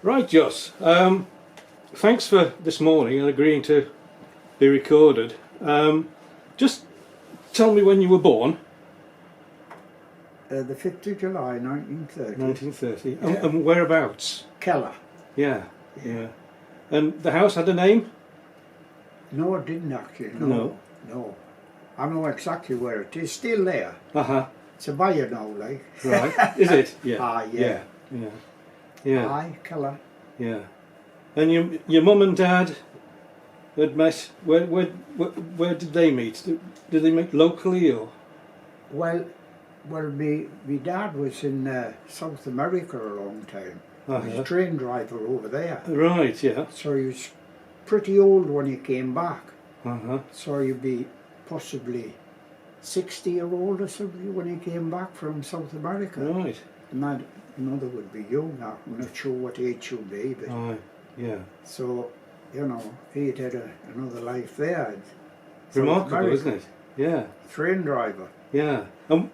Right, Jos. Thanks for this morning and agreeing to be recorded. Just tell me when you were born. The 5th of July 1930. 1930. Yeah. And whereabouts? Kellah. Yeah, yeah. And the house had a name? No, it didn't actually. No. No. I know exactly where it is. Still there. Uh-huh. It's a buyer now, like. Right. Is it? Yeah. Yeah. Yeah. Yeah. Aye, Kellah. Yeah. And your mum and dad had met. Where did they meet? Did they meet locally or? Well, my dad was in South America a long time. He was a train driver over there. Right. Yeah. So he was pretty old when he came back. Uh-huh. So he'd be possibly 60-year-old or something when he came back from South America. Right. And my mother would be young now. I'm not sure what age she'll be, but yeah. so, you know, he'd had another life there. Remarkable, isn't it? Yeah. Train driver. Yeah. And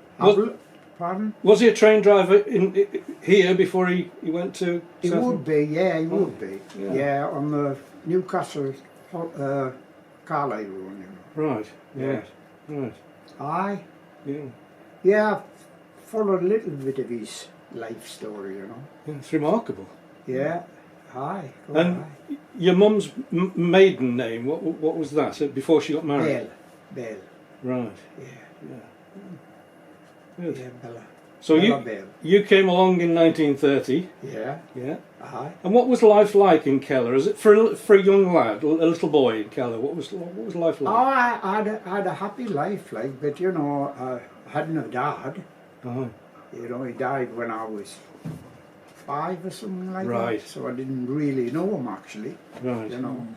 Pardon? was he a train driver in here before he went to? He would be, yeah, he would be. Yeah. Yeah, on the Newcastle car line run, you know. Right. Yeah. Right. Aye. Yeah. Yeah, I've followed a little bit of his life story, you know. Yeah, it's remarkable. Yeah. Aye. And your mum's maiden name, what was that before she got married? Bell. Right. Yeah. Good. Yeah, Bella. So Bella Bell. you came along in 1930. Yeah. Yeah. Aye. And what was life like in Kellah? Is it for a young lad, a little boy in Kellah? What was life like? Oh, I had a happy life, like, but you know, I had no dad. Oh. You know, he died when I was 5 or something like Right. that. So I didn't really know him actually. Right. You know.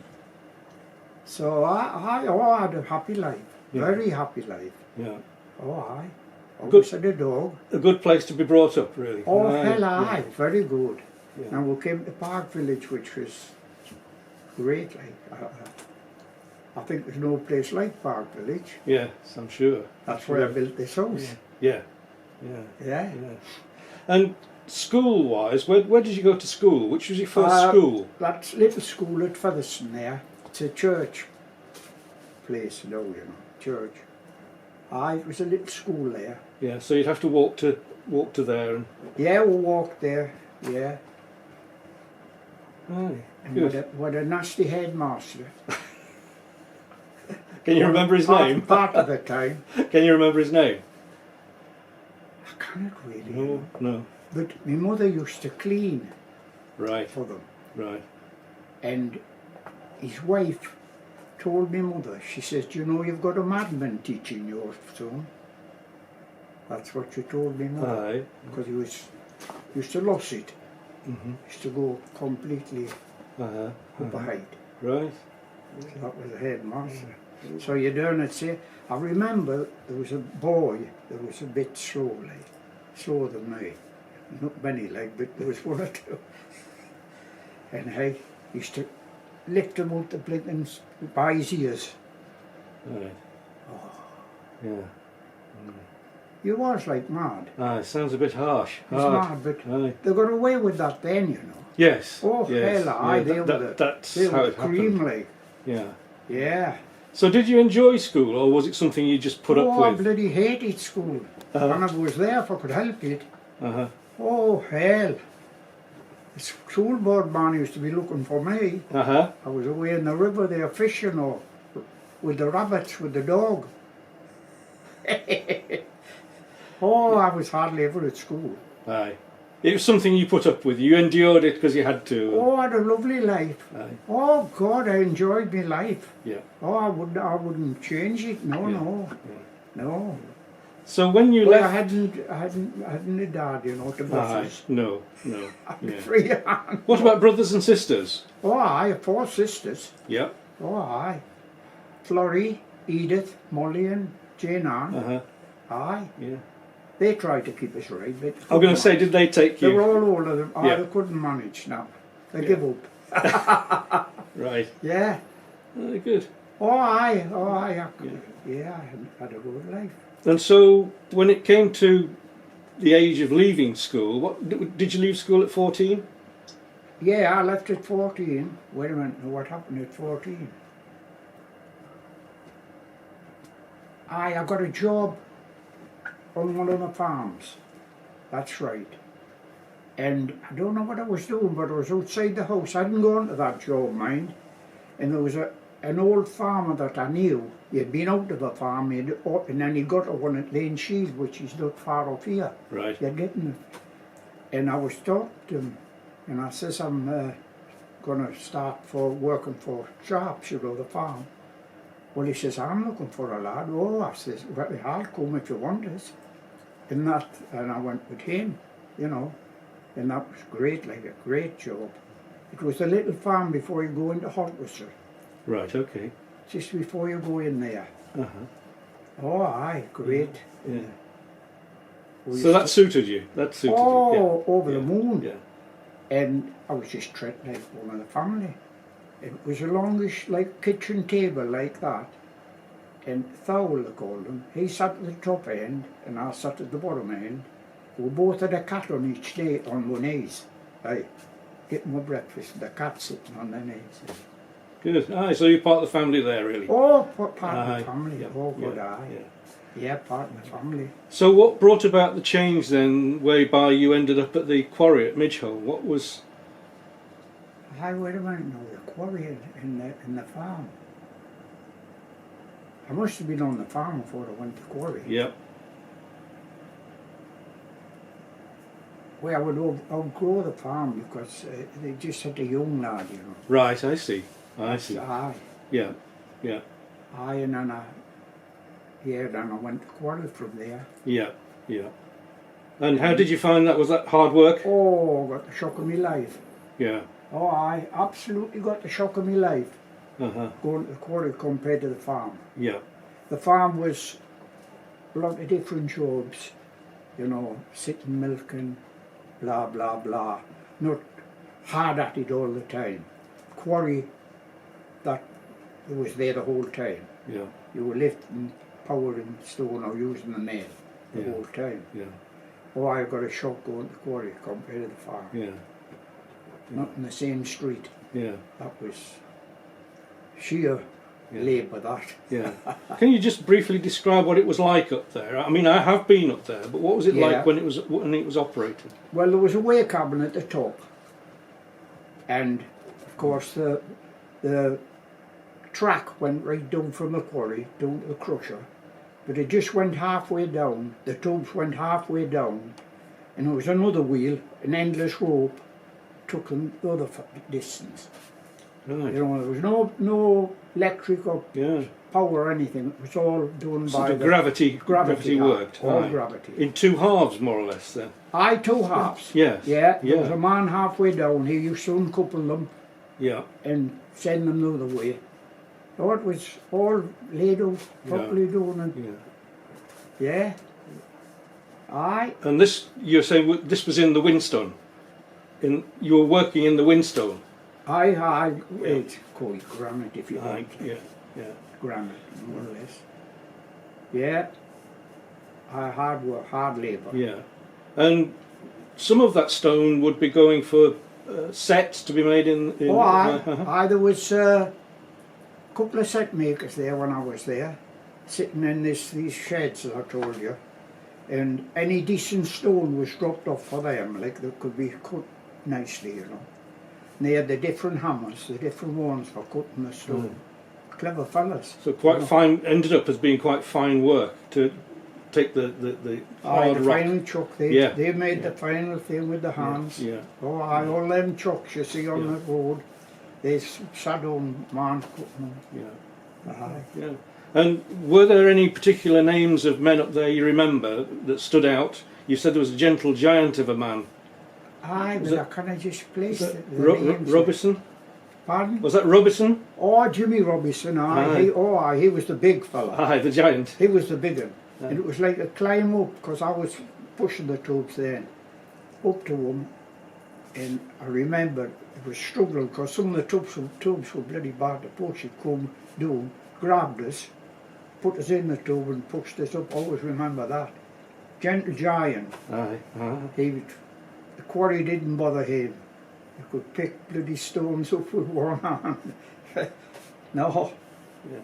So I had a happy life, very happy life. Yeah. Oh, aye. Good. Always had a dog. A good place to be brought up, really. Oh, Aye. hell aye, very good. Yeah. And we came to Park Village, which was great. Like, I think there's no place like Park Village. Yes, I'm sure. That's where I built this house. Yeah. Yeah. And school-wise, where did you go to school? Which was your first school? That little school at Featherstone there. It's a church place, you know, church. It was a little school there. Yeah, so you'd have to walk to there and. Yeah, we walked there. Yeah. Aye, And good. what a nasty headmaster. Can you remember his name? Part of the time. Can you remember his name? I cannot really. No. But my mother used to clean Right. for them. Right. And his wife told my mother, she says, "Do you know you've got a madman teaching your son?" That's what she told me mother. Aye. Because he used to lose it. Mm-hmm. Used to go completely up a height. Right. So that was the headmaster. So you don't say, I remember there was a boy that was a bit slow, like, slower than me. Not many, like, but there was one or two. And he used to lift him up the blinking by his ears. Right. Oh. Yeah. He was like mad. It sounds a bit harsh. He was mad, but Aye. they got away with that then, you know. Yes. Oh, yes. hell, aye, they that's were how it cream, happened. like. Yeah. Yeah. So did you enjoy school, or was it something you just put up Oh, I with? bloody hated school. And I was there if I could help it. Uh-huh. Oh, hell. The school board man used to be looking for me. Uh-huh. I was away in the river there fishing or with the rabbits, with the dog. Oh, I was hardly ever at school. Aye. It was something you put up with. You endured it because you had to. Oh, I had a lovely life. Aye. Oh, God, I enjoyed my life. Yeah. Oh, I wouldn't change it. No, no. No. So when you Well, left. I hadn't a dad, you know, to bosses. No. I'm free hand. What about brothers and sisters? Oh, I have 4 sisters. Yeah. Oh, aye. Florrie, Edith, Molly and Jane Ann. Uh-huh. Aye. Yeah. They tried to keep us right, but I'm going to say, did they take they you? were all older than Yeah. they couldn't manage now. They give up. Right. Yeah. Good. Oh, aye. Yeah, I had a good life. And so when it came to the age of leaving school, did you leave school at 14? Yeah, I left at 14. Wait a minute, what happened at 14? I got a job on one of the farms. That's right. And I don't know what I was doing, but I was outside the house. I hadn't gone to that job, mind. And there was an old farmer that I knew. He had been out to the farm, and then he got a one at Lane Shield, which is not far off here. Right. You're getting it. And I was talking to him, and I says, I'm going to start for working for Sharps, you know, the farm. Well, he says, I'm looking for a lad. Oh, I says, well, I'll come if you want us. And I went with him, you know. And that was great, like a great job. It was a little farm before you go into Hortwhistle. Right, okay. Just before you go in there. Uh-huh. Oh, aye, great. Yeah. We So that suited you? That suited you? Oh, over Yeah. the moon. Yeah. And I was just treated like one of the family. It was a longish, like, kitchen table like that. And Thowell, they called him. He sat at the top end, and I sat at the bottom end. We both had a cat on each knee, on one knees. Aye, getting my breakfast, the cat sitting on their knees. Good. Aye, so you're part of the family there, really? Oh, part of Aye. the family. Yeah. Oh, good, Yeah. aye. Yeah. Yeah, part of the family. So what brought about the change then, whereby you ended up at the quarry at Midgehole? What was... Aye, wait a minute now, the quarry in the farm. I must have been on the farm before I went to quarry. Yep. Well, I would outgrow the farm because they just had a young lad, you know. Right, I see. I see. Aye. Yeah. Yeah. Aye, and then then I went to quarry from there. Yeah. Yeah. And how did you find that? Was that hard work? Oh, got the shock of my life. Yeah. Oh, I absolutely got the shock of my life Uh-huh. going to the quarry compared to the farm. Yeah. The farm was a lot of different jobs, you know, sitting milking, blah, blah, blah. Not hard at it all the time. Quarry, that was there the whole time. Yeah. You were lifting, powering stone or using the nail the Yeah. whole time. Yeah. Oh, I got a shock going to the quarry compared to the farm. Yeah. Not in the same street. Yeah. That was sheer labour, that. Yeah. Can you just briefly describe what it was like up there? I mean, I have been up there, but what was it Yeah. like when it was operated? Well, there was a weigh cabin at the top, and of course the track went right down from the quarry down to the crusher, but it just went halfway down. The tubes went halfway down, and there was another wheel, an endless rope, took them the other distance. Right. You know, there was no electric or Yeah. power or anything. It was all done Sort by of the gravity worked. all Aye. gravity. In two halves, more or less, then. Aye, two halves. Yes. Yeah, there was Yeah. a man halfway down. He used to uncouple them Yeah. and send them the other way. So it was all laid out, properly done, and Yeah. yeah. Aye, And this, you're saying, this was in the Whinstone. You were working in the Whinstone. aye, it's called granite if you Aye. want. Yeah. Yeah. Granite, more or less. Yeah. Hard work, hard labour. Yeah. And some of that stone would be going for sets to be made in Oh, aye, uh-huh. aye, there was a couple of set makers there when I was there, sitting in these sheds that I told you, and any decent stone was dropped off for them, like they could be cut nicely, you know. And they had the different hammers, the different ones for cutting the stone. Clever fellas. So quite you know. fine, ended up as being quite fine work to take the Aye, hard the rock. final chuck, Yeah. they made the final thing with the hands. Yeah. Oh, aye, all them chucks you see on the road, they sat on man cutting them. Yeah. Aye. Yeah. And were there any particular names of men up there you remember that stood out? You said there was a gentle giant of a man. Aye, Was but that- I kind of just placed Was that it. The names. Robison? Pardon? Was that Robison? Oh, Jimmy Robinson, aye. Aye. He was the big fella. Aye, the giant. He was the big one. Aye. And it was like a climb up, because I was pushing the tubes then, up to him. And I remember it was struggling, because some of the tubes were bloody bad to push. He'd come down, grabbed us, put us in the tube and pushed us up. I always remember that. Gentle giant. Aye. Aye. The quarry didn't bother him. You could pick bloody stones up with one hand. No,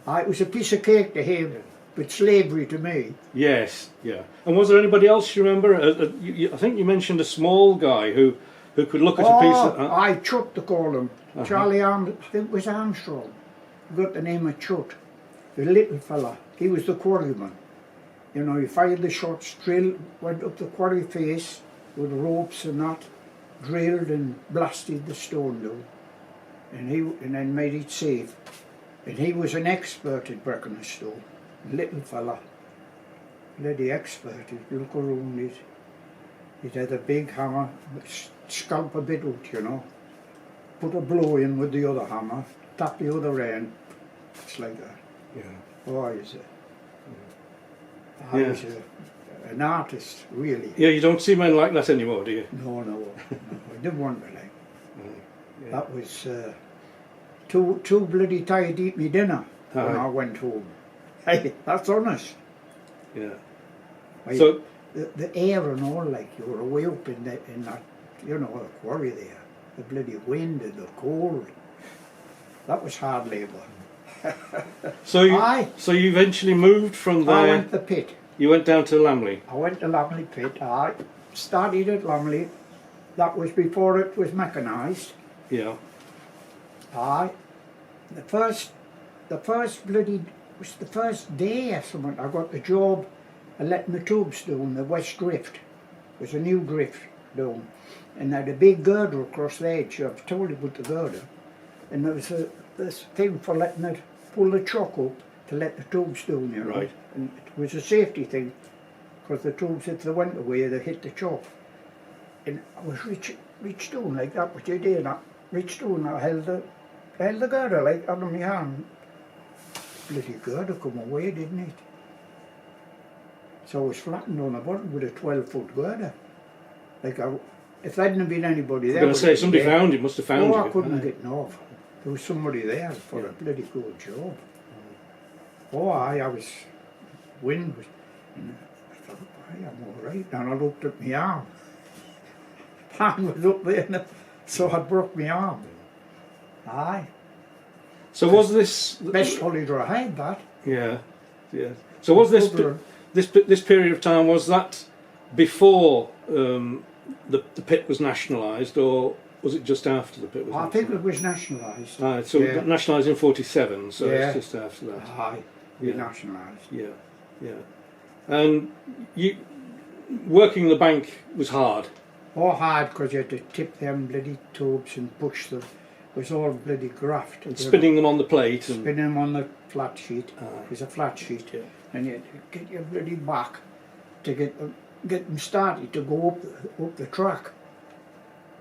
it was a piece of cake to him, but slavery to me. Yes, yeah. And was there anybody else you remember? I think you mentioned a small guy who could look at a piece of... I Chut to call him. Charlie I think it was Armstrong. He got the name of Chut. The little fella. He was the quarryman. You know, he fired the shots, drilled, went up the quarry face with ropes and that, drilled and blasted the stone down. And then made it safe. And he was an expert at breaking a stone. Little fella. Bloody expert. He'd look around it. He'd had a big hammer, scalp a bit out, you know. Put a blow in with the other hammer, tap the other end. It's like that. Yeah. Oh, he's an artist, really. Yeah, you don't see men like that anymore, do you? No, I didn't want to like. Yeah. That was too bloody tired to eat me dinner when I went home. Hey, that's honest. Yeah. So the air and all, like, you were away up in that, you know, the quarry there. The bloody wind and the cold. That was hard labour. So you eventually moved from there. I went to the pit. You went down to Lamley. I went to Lamley pit. I started at Lamley. That was before it was mechanised. Yeah. The first bloody was the first day or something. I got the job of letting the tubes down. The West Drift. It was a new drift down, and they had a big girder across the edge. I've told you about the girder, and there was this thing for letting it pull the chock up to let the tubes down, you know. Right. And it was a safety thing, because the tubes, if they went away, they hit the chock. And I was reached down like that, what you did, I reached down, I held the girder like under my hand. Bloody girder come away, didn't it? So I was flattened on the bottom with a 12-foot girder. Like, if there hadn't been anybody there... I was going to say, somebody found you, must have found you. I couldn't get off. There was somebody there for a bloody good job. I was... Wind was... And I thought, I'm all right. And I looked at my arm. Hand was up there, so I broke my arm. Aye. So was this... Best holiday I had, that. Yeah, yeah. So was this period of time, was that before the pit was nationalised, or was it just after the pit was nationalised? I think it was nationalised. So it got nationalised in 47, so it's just after that. Aye, nationalised. Yeah, yeah. And working the bank was hard. Hard, because you had to tip them bloody tubes and push them. It was all bloody graft. And spinning them on the plate. Spinning them on the flat sheet. It was a flat sheet. Yeah. And you had to get your bloody back to get them started to go up the track.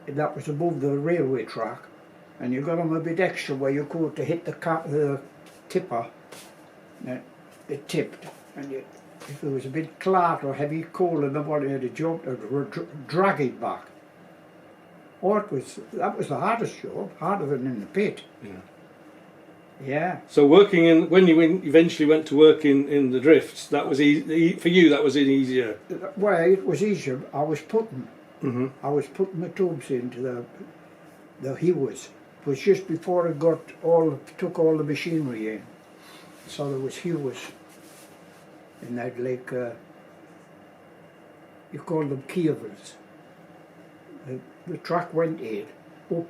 And that was above the railway track. And you got them a bit extra where you could to hit the tipper. And it tipped. And if there was a bit clot or heavy coal in the body, you had to jump and drag it back. That was the hardest job, harder than in the pit. Yeah. Yeah. So when you eventually went to work in the drifts, that was easy for you. That was easier. Well, it was easier. I was putting the tubes into the hewers. It was just before it took all the machinery in. So there was hewers, and they'd like you call them cables. The track went in up.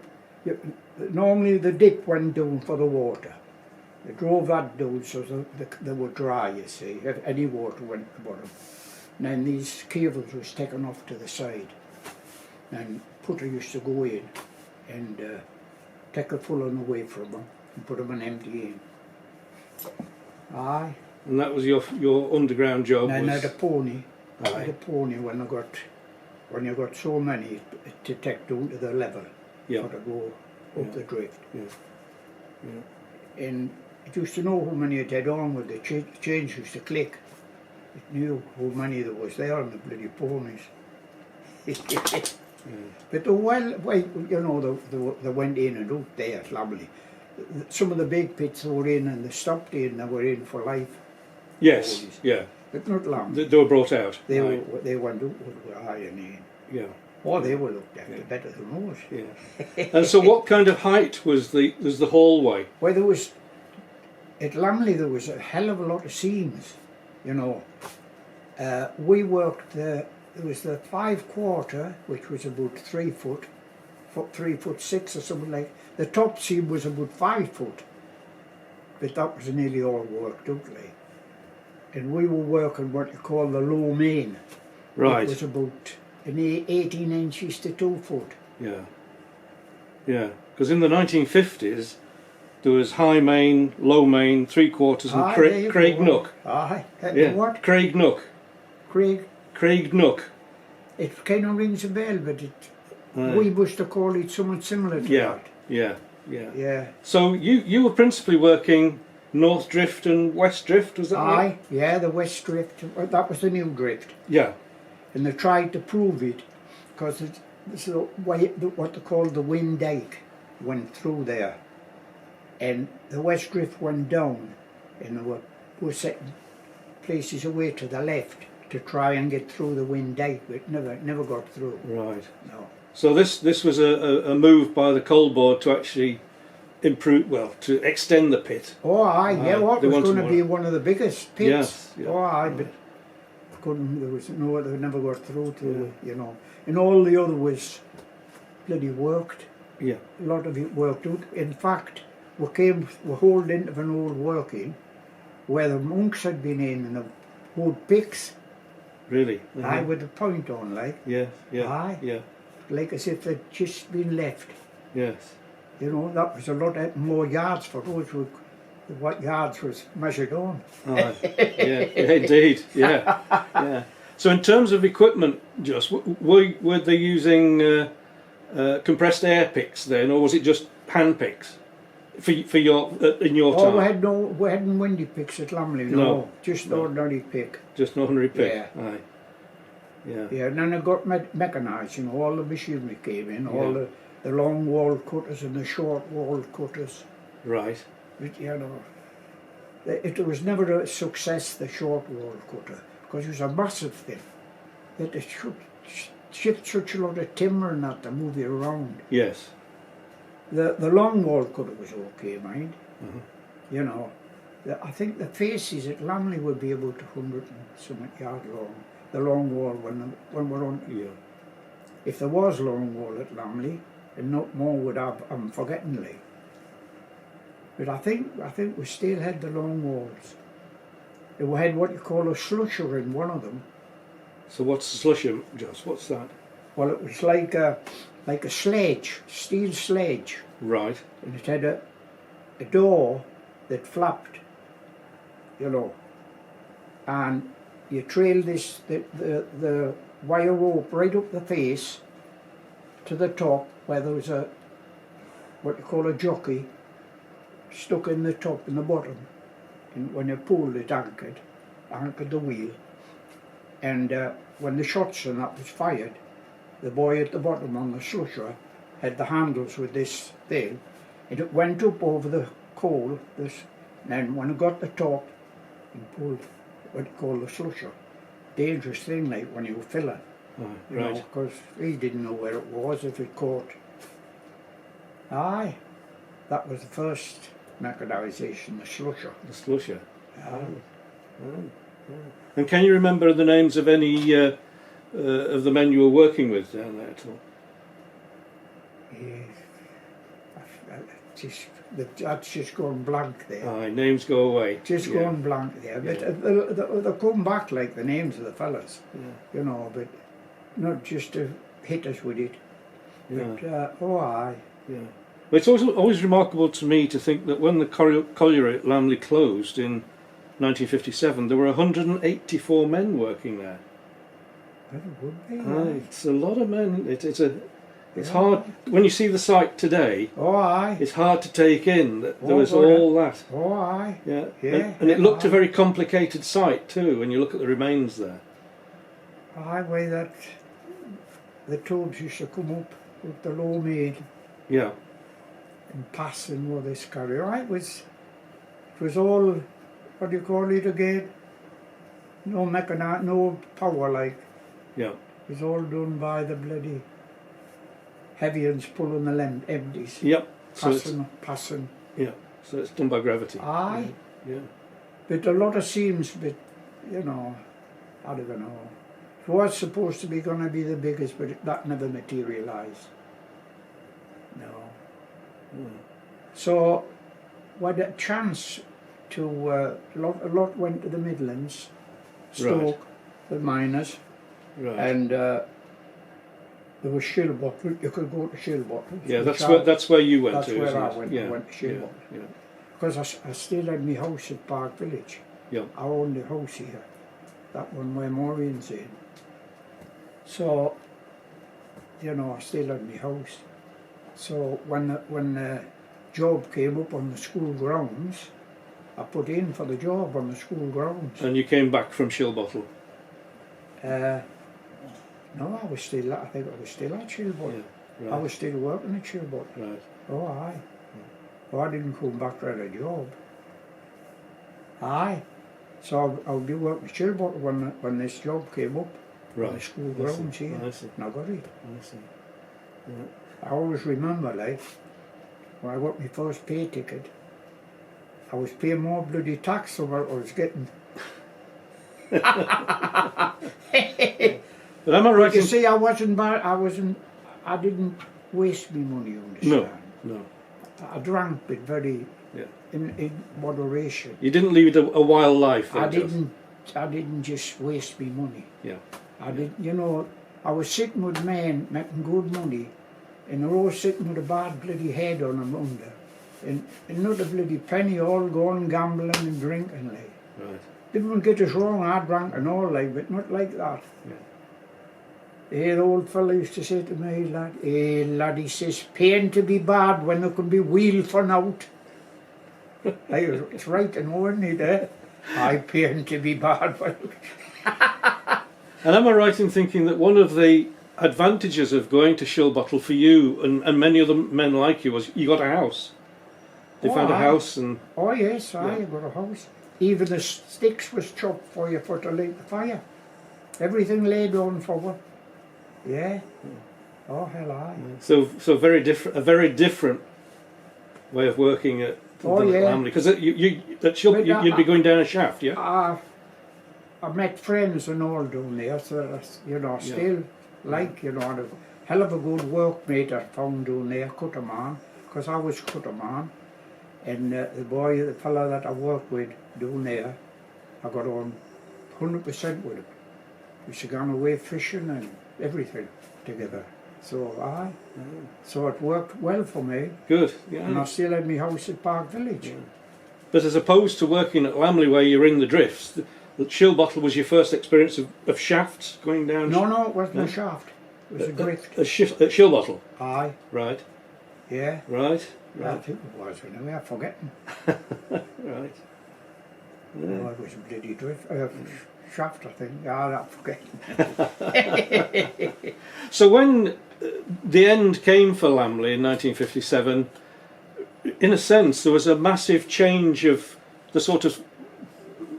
Normally the dip went down for the water. They drove that down so they were dry, you see, if any water went at the bottom. And then these cables was taken off to the side. And putter used to go in and take a full one away from them and put them an empty in. Aye. And that was your underground job. And then I had a pony. Aye. I had a pony when you got so many to take down to the level. Yeah. For to go up the drift. Yeah. Yeah. And it used to know how many it had on with the chains used to click. It knew how many there was there on the bloody ponies. But you know, they went in and out there, lovely. Some of the big pits were in and they stopped in, they were in for life. Yes, ponies. yeah. But not long. They were brought out. They went out with iron in. Yeah, Oh, they were looked after better than us. Yeah. And so, what kind of height was the hallway? Well, there was, at Lamley there was a hell of a lot of seams, you know. We worked, there was the 5/4, which was about 3 foot, 3'6" or something like. The top seam was about 5 foot, but that was nearly all worked out like. And we were working what you call the low main. Right. It was about 18 inches to 2 foot. Yeah. Yeah. Because in the 1950s, there was high main, low main, 3/4, and Craig Nook. Aye. Yeah. What? Craig Nook. Craig Nook. It kind of rings a bell, but we must have called it something similar to that. Yeah. Yeah. So you were principally working North Drift and West Drift, was that right? Aye, yeah, the West Drift, that was the new drift. Yeah. And they tried to prove it, because it's the way, what they call the wind dike went through there. And the West Drift went down, and they were setting places away to the left to try and get through the wind dike, but never got through. Right. No. So this was a move by the coal board to actually improve, well, to extend the pit. Oh aye, yeah, what was going to be more. one of the biggest pits. Yes, yeah. Oh aye, but couldn't, there was no, they never got through to, you know. And all the other was bloody worked. Yeah. A lot of it worked out. In fact, we hauled into an old working where the monks had been in the wood picks. Really? Aye, with the point on, like. Yeah, Aye. yeah. Like as if they'd just been left. Yes. You know, that was a lot more yards for us, what yards was measured on. Oh, yeah, indeed, yeah. So in terms of equipment, Jos, were they using compressed air picks then, or was it just hand picks for your in your time? We hadn't windy picks at Lamley, no. Just ordinary pick. Just an ordinary pick. Yeah. Aye. Yeah. Yeah, and then it got mechanised, you know, all the machinery came in, all the long wall cutters and the short wall cutters. Right. But, you know, it was never a success, the short wall cutter, because it was a massive thing. That it should shift such a lot of timber and that to move it around. Yes. The long wall cutter was okay, mind. Mm-hmm. You know, I think the faces at Lamley would be about 100 and something yard long. The long wall when we're on. Yeah. If there was long wall at Lamley, and not more would have, I'm forgetting like. But I think we still had the long walls. We had what you call a slusher in one of them. So what's the slusher, Jos? What's that? Well, it was like a sledge, steel sledge. Right. And it had a door that flapped, you know, and you trail the wire rope right up the face to the top where there was what you call a jockey stuck in the top and the bottom, and when you pulled it anchored the wheel, and when the shots and that was fired, the boy at the bottom on the slusher had the handles with this thing, and it went up over the coal, and then when it got the top, and pulled what you call the slusher. Dangerous thing, like when you were filling, you know, because he didn't know where it was if it caught. Aye, that was the first mechanisation, the slusher. The slusher. Aye. And can you remember the names of any of the men you were working with down there at all? That's just gone blank there. Aye, names go away. Just gone blank there. But they come back like the names of the fellas, you know, but not just to hit us with it. But, oh aye. Yeah. But it's always remarkable to me to think that when the colliery at Lamley closed in 1957, there were 184 men working there. Well, it would be. Aye, it's a lot of men. It's hard when you see the site today. Oh aye. It's hard to take in that there was all that. Oh aye. Yeah. Yeah. And it looked a very complicated site too when you look at the remains there. Aye, way that the tubes used to come up with the low maid. Yeah. And pass and all this carry. Right, it was all, what do you call it again? No power like. Yeah. It was all done by the bloody heavy ones pulling the empties. Yep. So it's, Passing. yeah. So it's done by gravity. Aye. Yeah. But a lot of seams, but, you know, I don't know. It was supposed to be going to be the biggest, but that never materialised. No. Mm. So, we had a chance to, a lot went to the Midlands, Stoke, the miners, Right. and there was Shillbottle. You could go to Shillbottle. Yeah, that's where you went That's to. where isn't I it? went. Yeah. I went to Shillbottle. Yeah. Because I still had my house at Park Village. Yeah. I owned the house here, that one where Maureen's in. So, you know, I still had my house. So when the job came up on the school grounds, I put in for the job on the school grounds. And you came back from Shillbottle. No, I think I was still at Shillbottle. Yeah. Right. I was still working at Shillbottle. Right. Oh, aye. Oh, I didn't come back to a job. Aye. So I'll be working at Shillbottle when this job came up. Right. On the school grounds here. I see. And I got it. I see. Yeah. I always remember, like, when I got my first pay ticket, I was paying more bloody tax than what I was getting. But am I right You in... see, I didn't waste my money, you understand? No. I drank, but very, Yeah. in moderation. You didn't lead a wild life. I then, Jos? didn't just waste my money. Yeah. I did, you know, I was sitting with men making good money, and they're all sitting with a bad bloody head on them under, and not a bloody penny, all going gambling and drinking, like. Right. Didn't get us wrong, I drank and all, like, but not like that. Yeah. The old fellow used to say to me, lad, hey lad, he says, pain to be bad when there can be wheel for naught. It's right and isn't it, eh? I pain to be bad when... And am I right in thinking that one of the advantages of going to Shillbottle for you and many other men like you was you got a house? They found a house and... Oh yes, I got a house. Even the sticks was chopped for you for to light the fire. Everything laid on for you. Yeah. Oh hell aye. So a very different way of working at Lamley, because you'd be going down a shaft, yeah. I met friends and all down there, so that's, you know, still like, you know, a hell of a good workmate I found down there, Cutterman, because I was Cutterman, and the fella that I worked with down there, I got on 100% with him. We used to go away fishing and everything together. So so it worked well for me. Good, yeah. And I still had my house at Park Village. Yeah. But as opposed to working at Lamley where you're in the drifts, the Shillbottle was your first experience of shafts going down? No, it wasn't a shaft. It was a drift. At Shillbottle? Aye. Right. Yeah. Right. I think it was anyway, I'm forgetting. Right. Yeah. Oh, it was a bloody drift. Shaft, I think. I'm forgetting. So when the end came for Lamley in 1957, in a sense there was a massive change of the sort of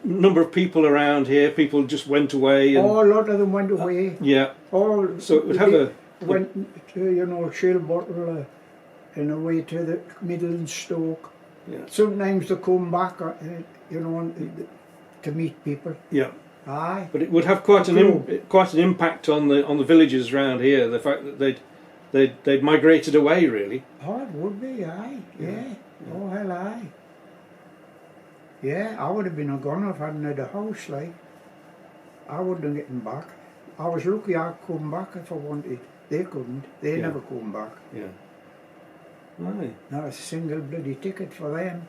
number of people around here. People just went away. And, a lot of them went away. Yeah. So it would have went to, you know, Shillbottle and away to the Midlands, Stoke. Yeah. Sometimes they come back, you know, to meet people. Yeah. Aye. But it would have quite an impact on the villages around here. The fact that they'd migrated away, really. Oh, it would be, aye. Yeah. Oh hell, aye. Yeah, I would have been a gunner if I hadn't had a house, like. I wouldn't have gotten back. I was lucky I could come back if I wanted. They couldn't. They never come back. Yeah. Aye. Not a single bloody ticket for them.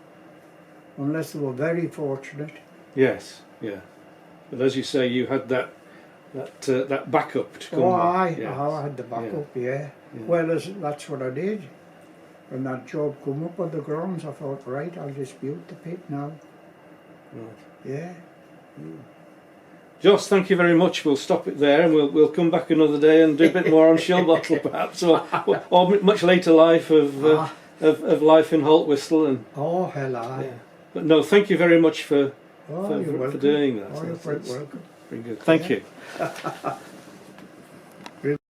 Unless they were very fortunate. Yes. Yeah. But as you say, you had that backup to come. Oh, aye. Yes. I had the backup. Yeah. Well, that's what I did. When that job come up on the grounds, I thought, right, I'll dispute the pit now. Right. Yeah. Jos, thank you very much. We'll stop it there, and we'll come back another day and do a bit more on Shillbottle, perhaps, or much later life of life in Haltwhistle. And oh hell, aye. Yeah. But no, thank you very much for you're welcome. doing that. Oh, you're quite welcome. Very good. Thank you.